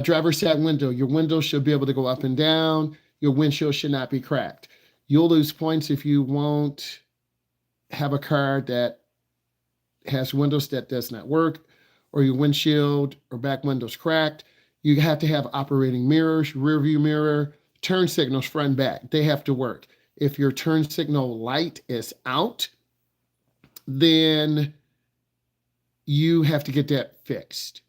Driver's side window. Your window should be able to go up and down. Your windshield should not be cracked. You'll lose points if you won't have a car that has windows that does not work, or your windshield or back windows cracked. You have to have operating mirrors, rear view mirror, turn signals front and back. They have to work. If your turn signal light is out, then you have to get that fixed.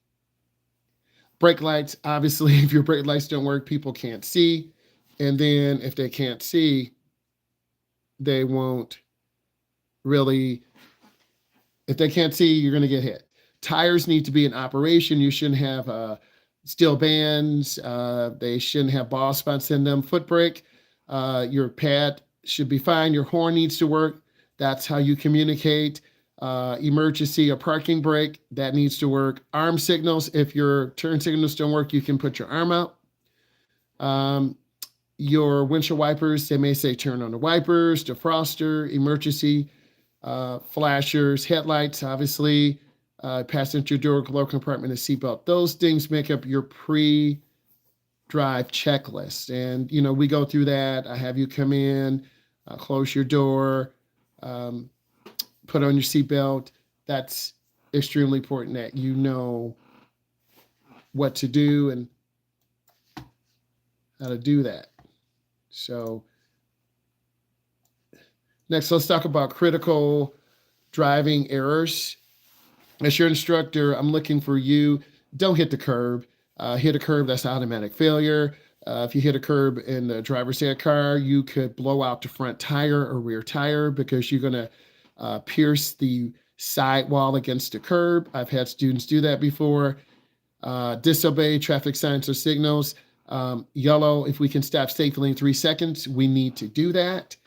Brake lights, obviously, if your brake lights don't work, people can't see. And then if they can't see, they won't really, if they can't see, you're going to get hit. Tires need to be in operation. You shouldn't have steel bands. They shouldn't have ball spots in them. Foot brake, your pad should be fine. Your horn needs to work. That's how you communicate. Emergency or parking brake, that needs to work. Arm signals, if your turn signals don't work, you can put your arm out. Your windshield wipers, they may say turn on the wipers, defroster, emergency, flashers, headlights, obviously, passenger door, glove compartment, and seatbelt. Those things make up your pre-drive checklist. And, we go through that. I have you come in, close your door, put on your seatbelt. That's extremely important that you know what to do and how to do that. So next, let's talk about critical driving errors. As your instructor, I'm looking for you. Don't hit the curb. Hit a curb, that's automatic failure. If you hit a curb in the driver's side car, you could blow out the front tire or rear tire because you're going to pierce the sidewall against the curb. I've had students do that before. Disobey traffic signs or signals. Yellow, if we can stop safely in 3 seconds, we need to do that.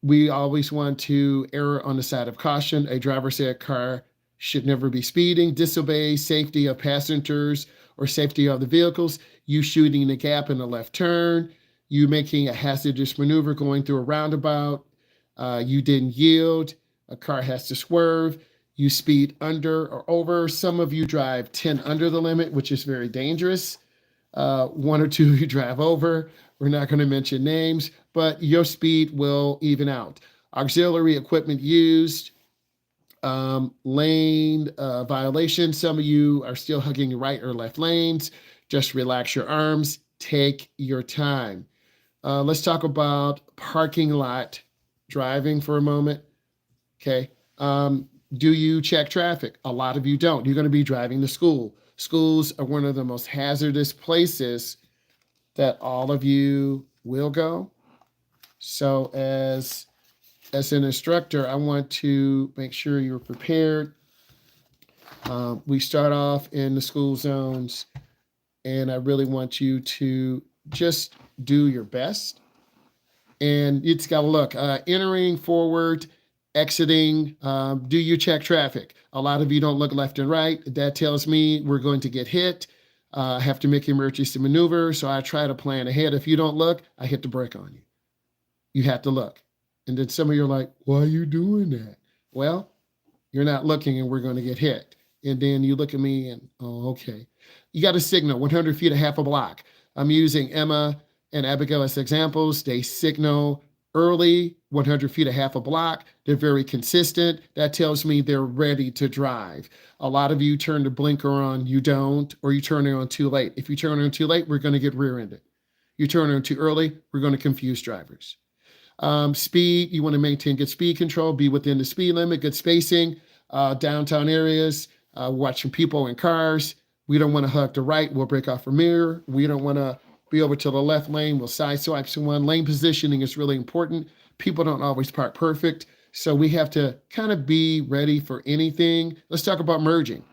We always want to err on the side of caution. A driver's side car should never be speeding. Disobey safety of passengers or safety of the vehicles. You shooting a gap in a left turn. You making a hazardous maneuver going through a roundabout. You didn't yield. A car has to swerve. You speed under or over. Some of you drive 10 under the limit, which is very dangerous. One or two of you drive over. We're not going to mention names, but your speed will even out. Auxiliary equipment used. Lane violation. Some of you are still hugging your right or left lanes. Just relax your arms. Take your time. Let's talk about parking lot driving for a moment. Okay. Do you check traffic? A lot of you don't. You're going to be driving to school. Schools are one of the most hazardous places that all of you will go. So as an instructor, I want to make sure you're prepared. We start off in the school zones, and I really want you to just do your best. And it's got to look, entering, forward, exiting. Do you check traffic? A lot of you don't look left and right. That tells me we're going to get hit. Have to make emergency maneuver. So I try to plan ahead. If you don't look, I hit the brake on you. You have to look. And then some of you are like, why are you doing that? Well, you're not looking and we're going to get hit. And then you look at me and, oh, okay. You got to signal 100 feet, a half a block. I'm using Emma and Abigail as examples. They signal early, 100 feet, a half a block. They're very consistent. That tells me they're ready to drive. A lot of you turn the blinker on, you don't, or you turn it on too late. If you turn it on too late, we're going to get rear-ended. You turn it on too early, we're going to confuse drivers. Speed, you want to maintain good speed control, be within the speed limit, good spacing, downtown areas, watching people in cars. We don't want to hug the right, we'll break off a mirror. We don't want to be over to the left lane, we'll side swipe someone. Lane positioning is really important. People don't always park perfect, so we have to kind of be ready for anything. Let's talk about merging.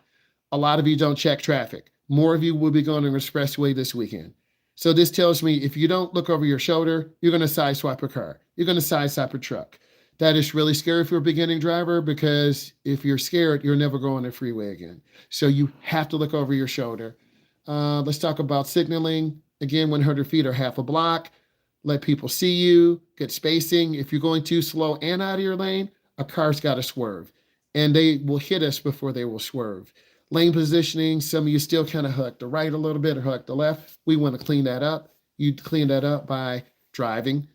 A lot of you don't check traffic. More of you will be going on the expressway this weekend. So this tells me if you don't look over your shoulder, you're going to side swipe a car. You're going to side swipe a truck. That is really scary for a beginning driver because if you're scared, you're never going on the freeway again. So you have to look over your shoulder. Let's talk about signaling. Again, 100 feet or half a block. Let people see you. Good spacing. If you're going too slow and out of your lane, a car's got to swerve. And they will hit us before they will swerve. Lane positioning, some of you still kind of hook the right a little bit or hook the left. We want to clean that up. You clean that up by driving.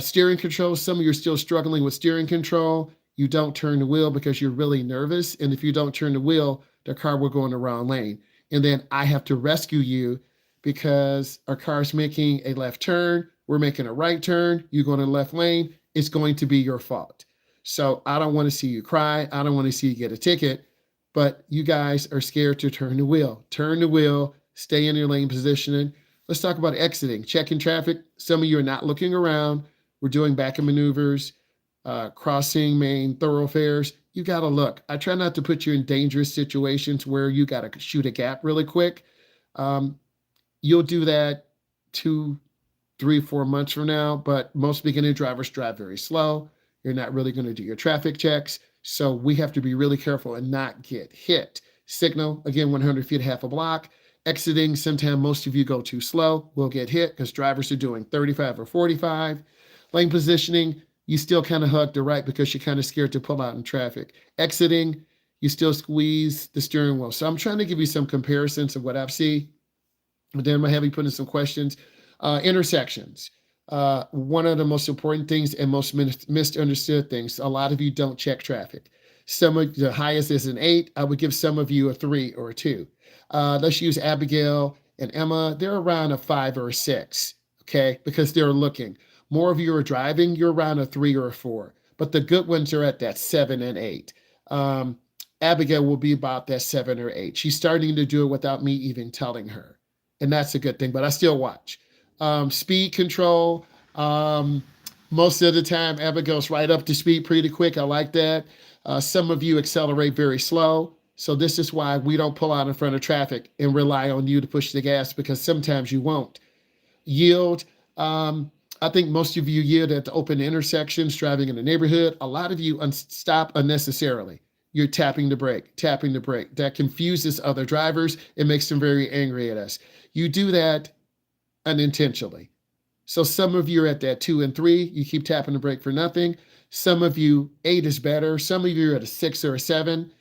Steering control, some of you are still struggling with steering control. You don't turn the wheel because you're really nervous. And if you don't turn the wheel, the car will go in the wrong lane. And then I have to rescue you because our car's making a left turn. We're making a right turn. You go in the left lane. It's going to be your fault. So I don't want to see you cry. I don't want to see you get a ticket. But you guys are scared to turn the wheel. Turn the wheel. Stay in your lane positioning. Let's talk about exiting, checking traffic. Some of you are not looking around. We're doing back and maneuvers, crossing main thoroughfares. You got to look. I try not to put you in dangerous situations where you got to shoot a gap really quick. You'll do that 2, 3, 4 months from now, but most beginning drivers drive very slow. You're not really going to do your traffic checks. So we have to be really careful and not get hit. Signal, again, 100 feet, half a block. Exiting, sometimes most of you go too slow. We'll get hit because drivers are doing 35 or 45. Lane positioning, you still kind of hug the right because you're kind of scared to pull out in traffic. Exiting, you still squeeze the steering wheel. So I'm trying to give you some comparisons of what I've seen. But then I'm going to have you put in some questions. Intersections. One of the most important things and most misunderstood things, a lot of you don't check traffic. Some of the highest is an 8. I would give some of you a 3 or a 2. Let's use Abigail and Emma. They're around a 5 or a 6, okay? Because they're looking. More of you are driving, you're around a 3 or a 4. But the good ones are at that 7 and 8. Abigail will be about that 7 or 8. She's starting to do it without me even telling her. And that's a good thing, but I still watch. Speed control. Most of the time, Abigail's right up to speed pretty quick. I like that. Some of you accelerate very slow. So this is why we don't pull out in front of traffic and rely on you to push the gas, because sometimes you won't. Yield. I think most of you yield at the open intersections, driving in the neighborhood. A lot of you stop unnecessarily. You're tapping the brake, tapping the brake. That confuses other drivers. It makes them very angry at us. You do that unintentionally. So some of you are at that 2 and 3. You keep tapping the brake for nothing. Some of you, 8 is better. Some of you are at a 6 or a 7.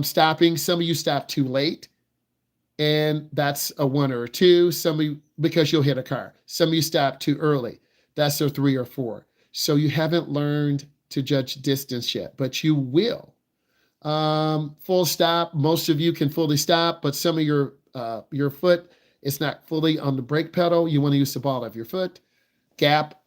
Stopping. Some of you stop too late, and that's a 1 or a 2. Some of you, because you'll hit a car. Some of you stop too early. That's a 3 or 4. So you haven't learned to judge distance yet, but you will. Full stop. Most of you can fully stop, but some of your foot is not fully on the brake pedal. You want to use the ball of your foot. Gap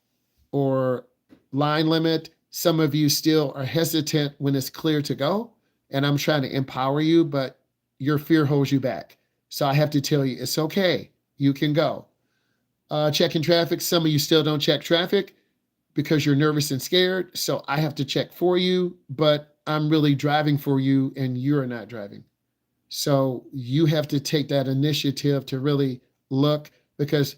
or line limit. Some of you still are hesitant when it's clear to go. And I'm trying to empower you, but your fear holds you back. So I have to tell you, it's okay. You can go. Checking traffic. Some of you still don't check traffic because you're nervous and scared. So I have to check for you, but I'm really driving for you and you're not driving. So you have to take that initiative to really look, because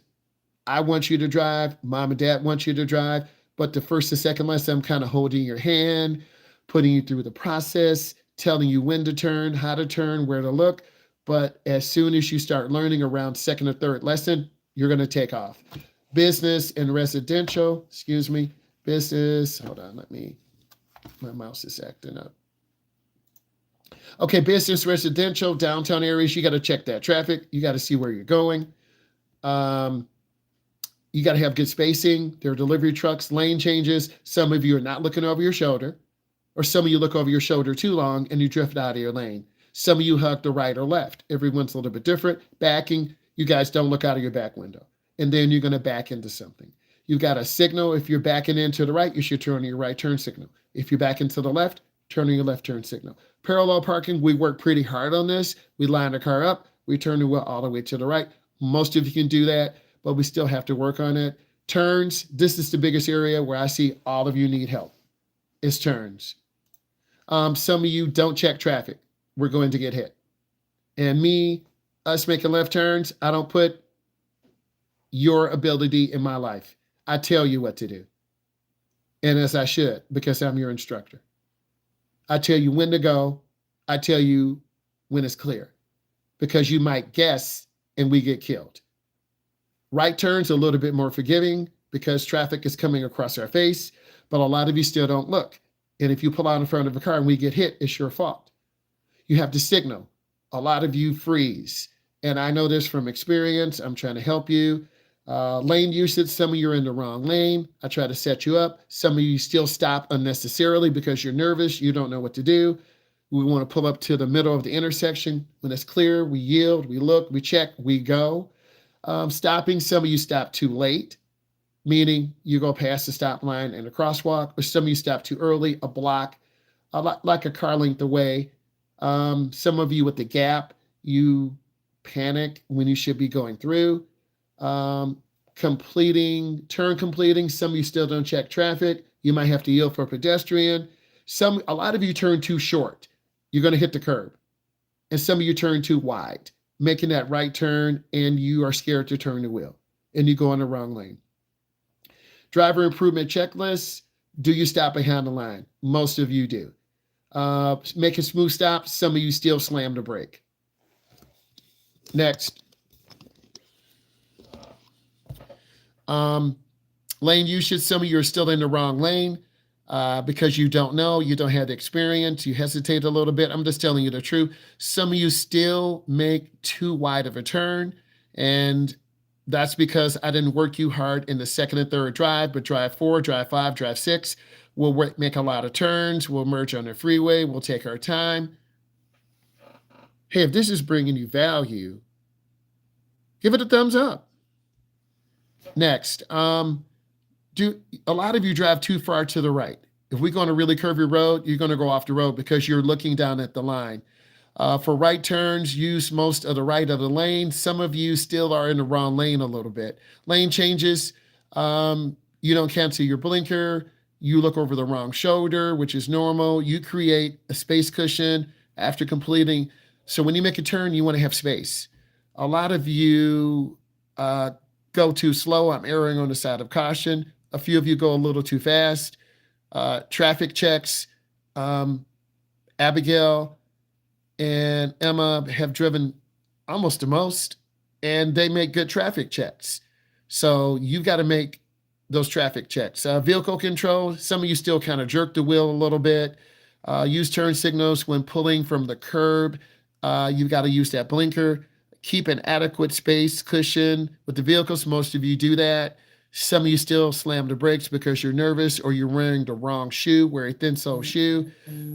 I want you to drive. Mom and dad want you to drive. But the first and second lesson, I'm kind of holding your hand, putting you through the process, telling you when to turn, how to turn, where to look. But as soon as you start learning around second or third lesson, you're going to take off. Business and residential, business. Hold on, my mouse is acting up. Okay, business, residential, downtown areas, you got to check that traffic. You got to see where you're going. You got to have good spacing. There are delivery trucks, lane changes. Some of you are not looking over your shoulder, or some of you look over your shoulder too long and you drift out of your lane. Some of you hug the right or left. Everyone's a little bit different. Backing, you guys don't look out of your back window. And then you're going to back into something. You got a signal. If you're backing into the right, you should turn on your right turn signal. If you're backing to the left, turn on your left turn signal. Parallel parking, we work pretty hard on this. We line the car up. We turn the wheel all the way to the right. Most of you can do that, but we still have to work on it. Turns, this is the biggest area where I see all of you need help, is turns. Some of you don't check traffic. We're going to get hit. And us making left turns, I don't put your ability in my life. I tell you what to do. And as I should, because I'm your instructor. I tell you when to go. I tell you when it's clear, because you might guess and we get killed. Right turns are a little bit more forgiving because traffic is coming across our face, but a lot of you still don't look. And if you pull out in front of a car and we get hit, it's your fault. You have to signal. a lot of you freeze. And I know this from experience. I'm trying to help you. Lane usage, some of you are in the wrong lane. I try to set you up. Some of you still stop unnecessarily because you're nervous. You don't know what to do. We want to pull up to the middle of the intersection. When it's clear, we yield, we look, we check, we go. Stopping, some of you stop too late, meaning you go past the stop line and a crosswalk, or some of you stop too early, a block, a lot like a car length away. Some of you with the gap, you panic when you should be going through. Turn completing, some of you still don't check traffic. You might have to yield for a pedestrian. A lot of you turn too short. You're going to hit the curb. And some of you turn too wide, making that right turn, and you are scared to turn the wheel, and you go in the wrong lane. Driver improvement checklist. Do you stop behind the line? Most of you do. Make a smooth stop. Some of you still slam the brake. Next. Lane usage. Some of you are still in the wrong lane because you don't know, you don't have the experience, you hesitate a little bit. I'm just telling you the truth. Some of you still make too wide of a turn, and that's because I didn't work you hard in the second and third drive, but drive 4, drive 5, drive 6. We'll make a lot of turns. We'll merge on the freeway. We'll take our time. Hey, if this is bringing you value, give it a thumbs up. Next, do a lot of you drive too far to the right? If we're going to really curve your road, you're going to go off the road because you're looking down at the line. For right turns, use most of the right of the lane. Some of you still are in the wrong lane a little bit. Lane changes, you don't cancel your blinker. You look over the wrong shoulder, which is normal. You create a space cushion after completing. So when you make a turn, you want to have space. A lot of you go too slow. I'm erring on the side of caution. A few of you go a little too fast. Traffic checks. Abigail and Emma have driven almost the most, and they make good traffic checks. So you've got to make those traffic checks. Vehicle control, some of you still kind of jerk the wheel a little bit. Use turn signals when pulling from the curb. You've got to use that blinker. Keep an adequate space cushion with the vehicles. Most of you do that. Some of you still slam the brakes because you're nervous or you're wearing the wrong shoe, wear a thin sole shoe.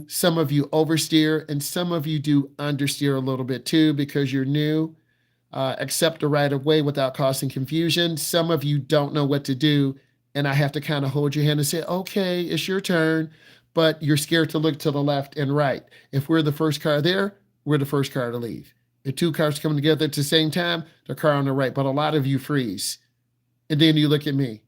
Some of you oversteer, and some of you do understeer a little bit too because you're new. Accept the right of way without causing confusion. Some of you don't know what to do, and I have to kind of hold your hand and say, okay, it's your turn, but you're scared to look to the left and right. If we're the first car there, we're the first car to leave. If two cars come together at the same time, the car on the right, but a lot of you freeze. And then you look at me.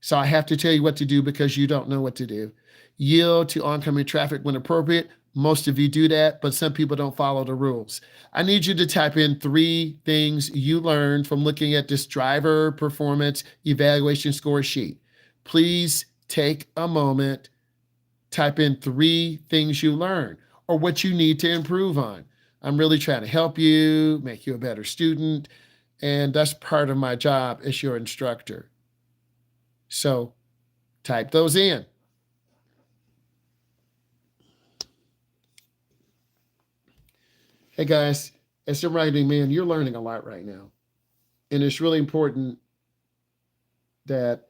So I have to tell you what to do because you don't know what to do. Yield to oncoming traffic when appropriate. Most of you do that, but some people don't follow the rules. I need you to type in 3 things you learned from looking at this driver performance evaluation score sheet. Please take a moment, type in 3 things you learned or what you need to improve on. I'm really trying to help you, make you a better student, and that's part of my job as your instructor. So type those in. Hey guys, as a writing man, you're learning a lot right now. And it's really important that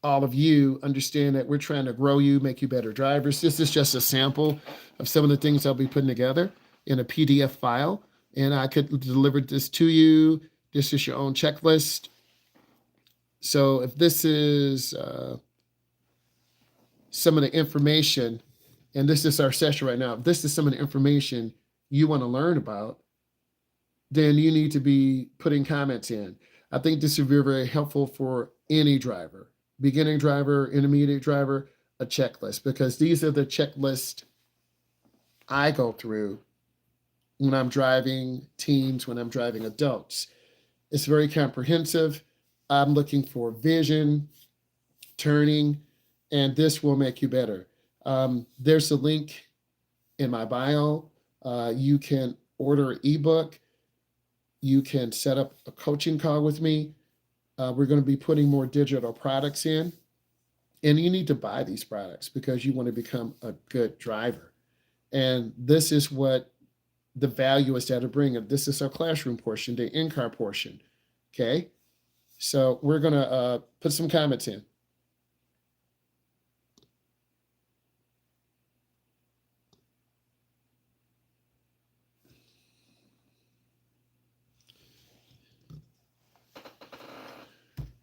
all of you understand that we're trying to grow you, make you better drivers. This is just a sample of some of the things I'll be putting together in a PDF file, and I could deliver this to you. This is your own checklist. So if this is some of the information, and this is our session right now, if this is some of the information you want to learn about, then you need to be putting comments in. I think this would be very helpful for any driver. Beginning driver, intermediate driver, a checklist, because these are the checklists I go through when I'm driving teens, when I'm driving adults. It's very comprehensive. I'm looking for vision, turning, and this will make you better. There's a link in my bio. You can order an ebook. You can set up a coaching call with me. We're going to be putting more digital products in, and you need to buy these products because you want to become a good driver. And this is what the value is that of bringing. This is our classroom portion, the in-car portion. Okay, so we're gonna put some comments in.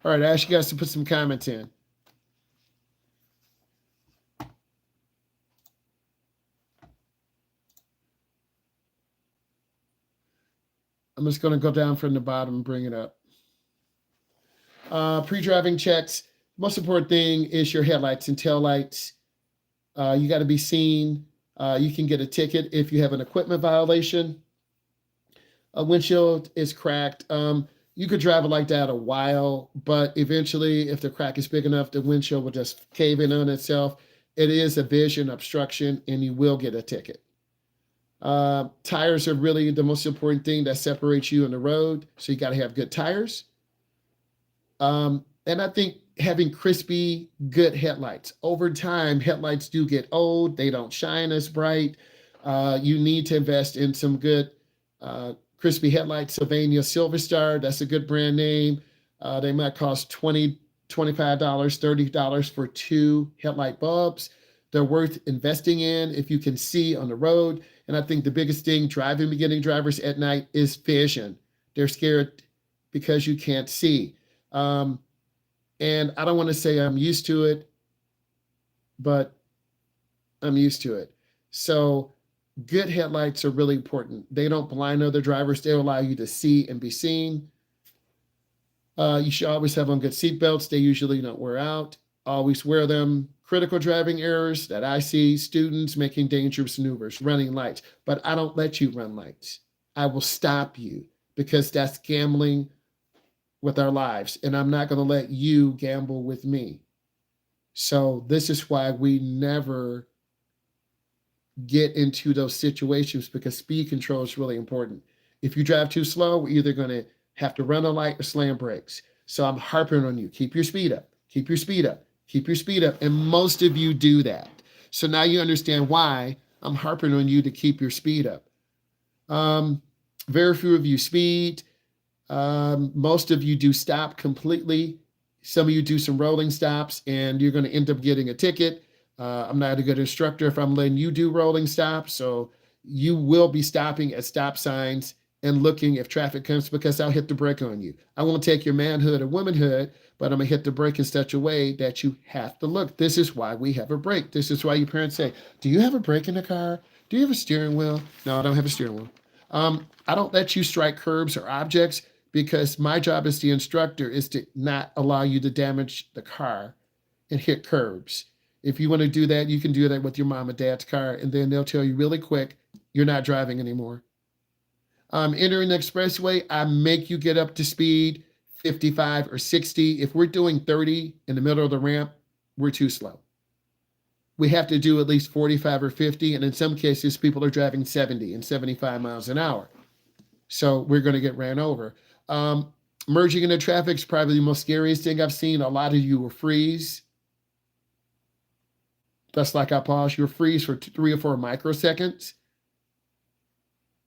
All right, I ask you guys to put some comments in. I'm just going to go down from the bottom and bring it up. Pre-driving checks. Most important thing is your headlights and taillights. You got to be seen. You can get a ticket if you have an equipment violation. A windshield is cracked. You could drive it like that a while, but eventually, if the crack is big enough, the windshield will just cave in on itself. It is a vision obstruction, and you will get a ticket. Tires are really the most important thing that separates you on the road. So you got to have good tires. And I think having crispy, good headlights. Over time, headlights do get old. They don't shine as bright. You need to invest in some good crispy headlights. Sylvania Silver Star, that's a good brand name. They might cost $20, $25, $30 for 2 headlight bulbs. They're worth investing in if you can see on the road. And I think the biggest thing driving beginning drivers at night is vision. They're scared because you can't see. And I don't want to say I'm used to it, but I'm used to it. So good headlights are really important. They don't blind other drivers. They allow you to see and be seen. You should always have on good seatbelts. They usually don't wear out. Always wear them. Critical driving errors that I see: students making dangerous maneuvers, running lights. But I don't let you run lights. I will stop you because that's gambling with our lives. And I'm not going to let you gamble with me. So this is why we never get into those situations, because speed control is really important. If you drive too slow, we're either going to have to run a light or slam brakes. So I'm harping on you. Keep your speed up. Keep your speed up. Keep your speed up. And most of you do that. So now you understand why I'm harping on you to keep your speed up. Very few of you speed. Most of you do stop completely. Some of you do some rolling stops, and you're going to end up getting a ticket. I'm not a good instructor if I'm letting you do rolling stops. So you will be stopping at stop signs and looking if traffic comes, because I'll hit the brake on you. I won't take your manhood or womanhood, but I'm going to hit the brake in such a way that you have to look. This is why we have a brake. This is why your parents say, do you have a brake in the car? Do you have a steering wheel? No, I don't have a steering wheel. I don't let you strike curbs or objects, because my job as the instructor is to not allow you to damage the car and hit curbs. If you want to do that, you can do that with your mom and dad's car, and then they'll tell you really quick, you're not driving anymore. Entering the expressway, I make you get up to speed 55 or 60. If we're doing 30 in the middle of the ramp, we're too slow. We have to do at least 45 or 50, and in some cases, people are driving 70 and 75 miles an hour. So we're going to get ran over. Merging into traffic is probably the most scariest thing I've seen. A lot of you will freeze. Just like I pause, you'll freeze for 3 or 4 microseconds.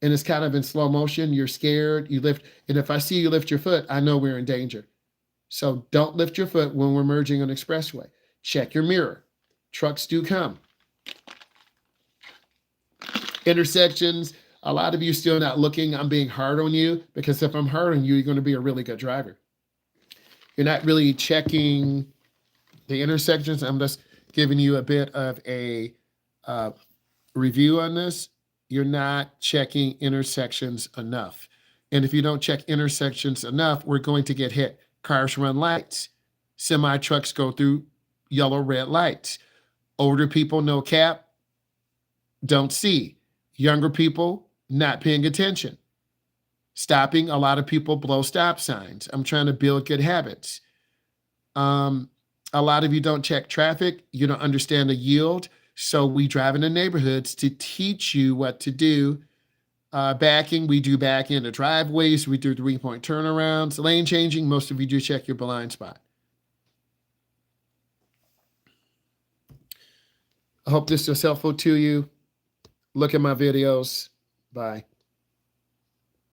And it's kind of in slow motion. You're scared. You lift. And if I see you lift your foot, I know we're in danger. So don't lift your foot when we're merging on expressway. Check your mirror. Trucks do come. Intersections. A lot of you still not looking. I'm being hard on you, because if I'm hard on you, you're going to be a really good driver. You're not really checking the intersections. I'm just giving you a bit of a review on this. You're not checking intersections enough. And if you don't check intersections enough, we're going to get hit. Cars run lights. Semi trucks go through yellow, red lights. Older people, no cap, don't see. Younger people, not paying attention. Stopping, a lot of people blow stop signs. I'm trying to build good habits. A lot of you don't check traffic. You don't understand the yield. So we drive in the neighborhoods to teach you what to do. Backing, we do back into driveways. We do 3-point turnarounds. Lane changing, most of you do check your blind spot. I hope this was helpful to you. Look at my videos. Bye.